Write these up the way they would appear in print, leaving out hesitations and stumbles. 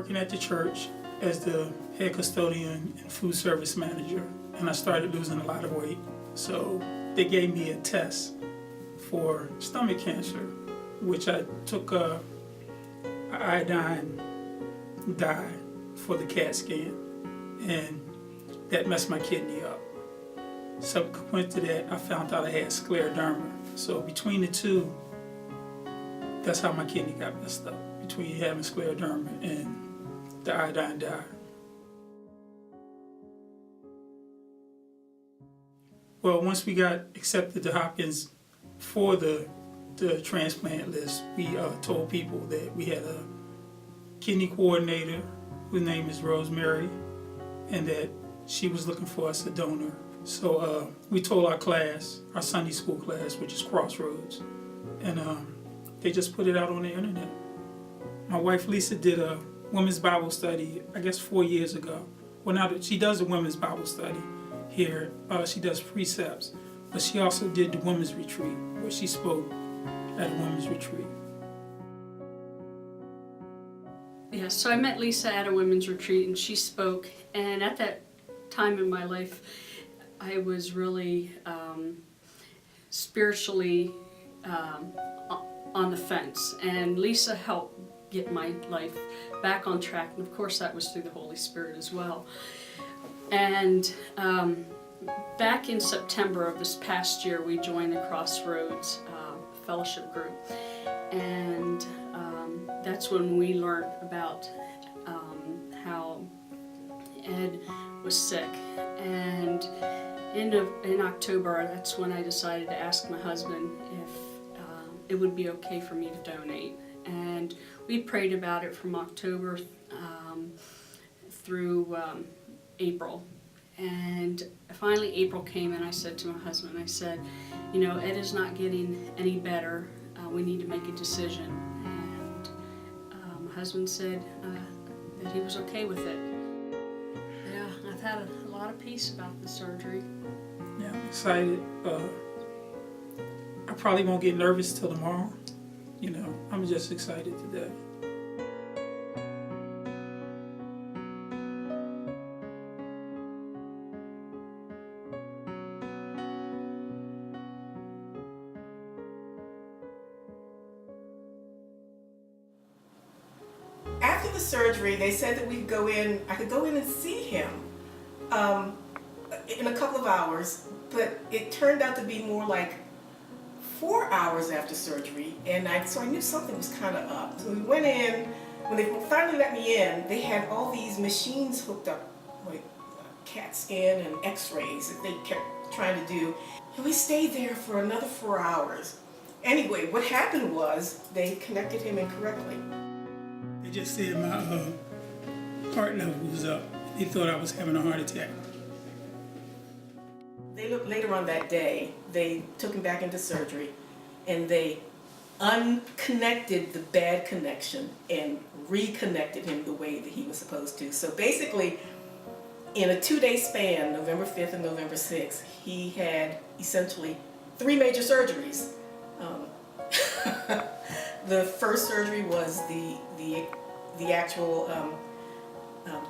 working at the church as the head custodian and food service manager, and I started losing a lot of weight. So they gave me a test for stomach cancer, which I took a iodine dye for the CAT scan, and that messed my kidney up. Subsequent to that, I found out I had scleroderma. So between the two, that's how my kidney got messed up, between having scleroderma and the iodine dye. Well, once we got accepted to Hopkins for the transplant list, we told people that we had a kidney coordinator whose name is Rosemary, and that she was looking for us a donor. So we told our class, our Sunday school class, which is Crossroads, and they just put it out on the internet. My wife Lisa did a women's Bible study, I guess 4 years ago. Well, now that she does a women's Bible study here, she does precepts, but she also did the women's retreat, where she spoke at a women's retreat. Yeah, so I met Lisa at a women's retreat and she spoke, and at that time in my life I was really spiritually on the fence, and Lisa helped get my life back on track, and of course that was through the Holy Spirit as well. And back in September of this past year we joined the Crossroads fellowship group, and that's when we learned about how Ed was sick. And in October, that's when I decided to ask my husband if it would be okay for me to donate. And we prayed about it from October through April. And finally April came, and I said to my husband, I said, you know, Ed is not getting any better. We need to make a decision. And my husband said that he was okay with it. Yeah, I've had a lot of peace about the surgery. Yeah, I'm excited. I probably won't get nervous till tomorrow. You know, I'm just excited today. After the surgery, they said that I could go in and see him in a couple of hours, but it turned out to be more like 4 hours after surgery, and so I knew something was kind of up. So we went in. When they finally let me in, they had all these machines hooked up, like CAT scan and x-rays that they kept trying to do. And we stayed there for another 4 hours. Anyway, what happened was they connected him incorrectly. They just said my heart level was up. They thought I was having a heart attack. They looked later on that day, they took him back into surgery, and they unconnected the bad connection and reconnected him the way that he was supposed to. So basically, in a 2-day span, November 5th and November 6th, he had essentially 3 major surgeries. The first surgery was the actual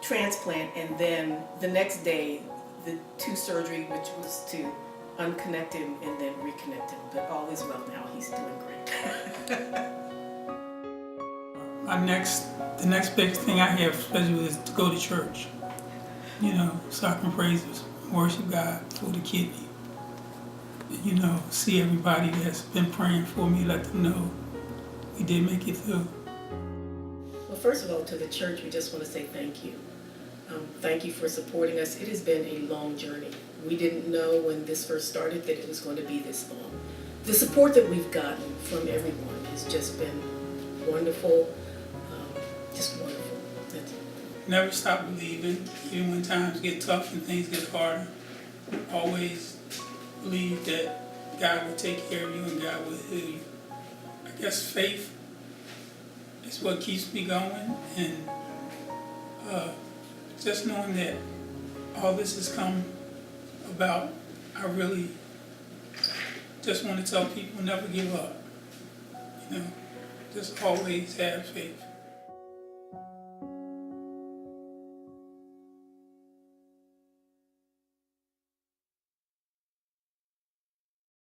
transplant, and then the next day the 2 surgery, which was to unconnect him and then reconnect him. But all is well now. He's doing great. The next big thing I have especially is to go to church. You know, so I can praise, worship God for the kidney. You know, see everybody that's been praying for me, let them know we did make it through. Well, first of all, to the church, we just want to say thank you. Thank you for supporting us. It has been a long journey. We didn't know when this first started that it was going to be this long. The support that we've gotten from everyone has just been wonderful, just wonderful. That's it. Never stop believing, even when times get tough and things get harder. Always believe that God will take care of you and God will heal you. I guess faith is what keeps me going, and just knowing that all this has come about, I really just want to tell people never give up. You know, just always have faith.